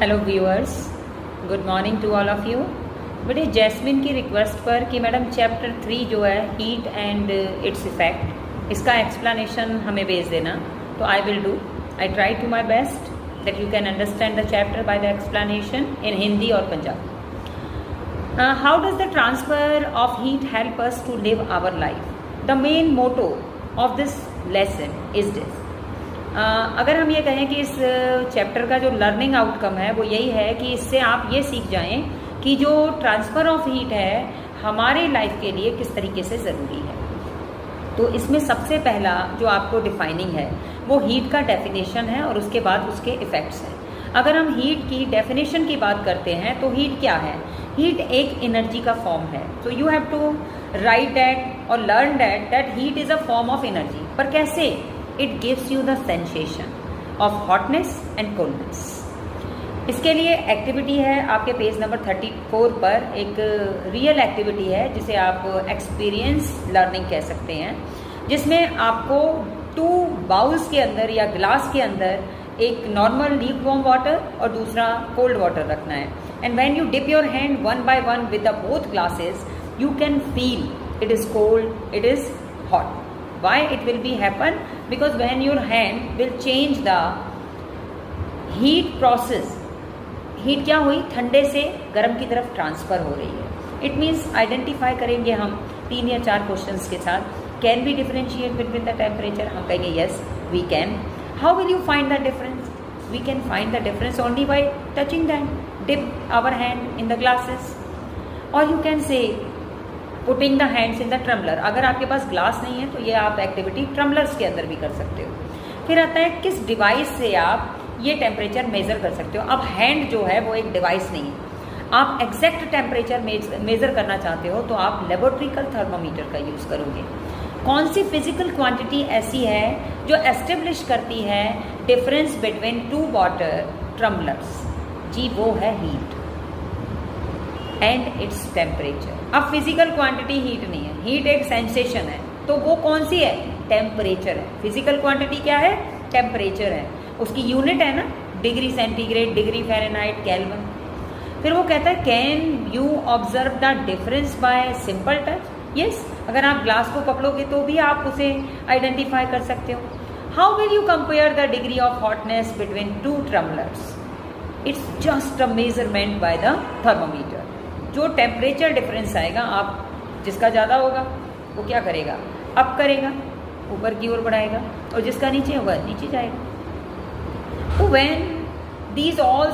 Hello viewers, good morning to all of you. बेटे Jasmine की request पर कि मैडम चैप्टर 3 जो है हीट एंड इट्स इफ़ेक्ट, इसका एक्सप्लेनेशन हमें भेज देना, तो I will do. I try to my best that you can understand the chapter by the explanation in Hindi और Punjabi. How does the transfer of heat help us to live our life? The main motto of this lesson is this. अगर हम ये कहें कि इस chapter का जो learning outcome है वो यही है कि इससे आप ये सीख जाएं कि जो ट्रांसफ़र ऑफ हीट है हमारे लाइफ के लिए किस तरीके से ज़रूरी है। तो इसमें सबसे पहला जो आपको डिफाइनिंग है वो हीट का डेफिनेशन है और उसके बाद उसके इफ़ेक्ट्स हैं। अगर हम हीट की डेफिनेशन की बात करते हैं तो हीट क्या है? हीट एक एनर्जी का फॉर्म है। तो you have to write that और learn that heat is a form of energy. पर कैसे? It gives you the sensation of hotness and coldness. इसके लिए एक्टिविटी है आपके पेज नंबर 34 पर, एक रियल एक्टिविटी है जिसे आप एक्सपीरियंस लर्निंग कह सकते हैं, जिसमें आपको 2 बाउल्स के अंदर या ग्लास के अंदर एक नॉर्मल लीक वार्म वाटर और दूसरा कोल्ड वाटर रखना है। And when you dip your hand one by one with the both glasses you can feel it is cold, it is hot. Why it will be happen? Because when your hand will change the heat process, heat क्या हुई? ठंडे से गर्म की तरफ transfer हो रही है। इट मीन्स आइडेंटिफाई करेंगे हम 3 या 4 क्वेश्चंस के साथ, can we differentiate between the temperature? हम कहेंगे yes we can. How will you find the difference? We can find the difference only by touching them, dip our hand in the glasses, और you can say putting the hands in the tumbler. अगर आपके पास glass नहीं है तो ये आप activity ट्रम्बलर्स के अंदर भी कर सकते हो। फिर आता है किस डिवाइस से आप ये टेम्परेचर मेज़र कर सकते हो। अब हैंड जो है वो एक डिवाइस नहीं है। आप एग्जैक्ट टेम्परेचर मेज़र करना चाहते हो तो आप लेबोरेटरिकल थर्मोमीटर का यूज़ करोगे। कौन सी फिजिकल क्वांटिटी ऐसी है जो एस्टेब्लिश करती है डिफरेंस बिटवीन 2 वाटर ट्रम्बलर्स? जी वो है हीट एंड इट्स टेम्परेचर। अब फिजिकल क्वांटिटी हीट नहीं है, हीट एक सेंसेशन है, तो वो कौन सी है? टेम्परेचर है। फिजिकल क्वांटिटी क्या है? टेम्परेचर है। उसकी यूनिट है ना, degree centigrade, degree Fahrenheit, kelvin. फिर वो कहता है can you observe the difference bye simple touch? Yes, अगर आप ग्लास को पकड़ोगे तो भी आप उसे आइडेंटिफाई कर सकते हो। How will you compare the degree of hotness between 2 tumblers? It's just a measurement by the thermometer. जो टेम्परेचर डिफरेंस आएगा, आप जिसका ज़्यादा होगा वो क्या करेगा? अप करेगा, ऊपर की ओर बढ़ाएगा, और जिसका नीचे होगा नीचे जाएगा। तो व्हेन दीज ऑल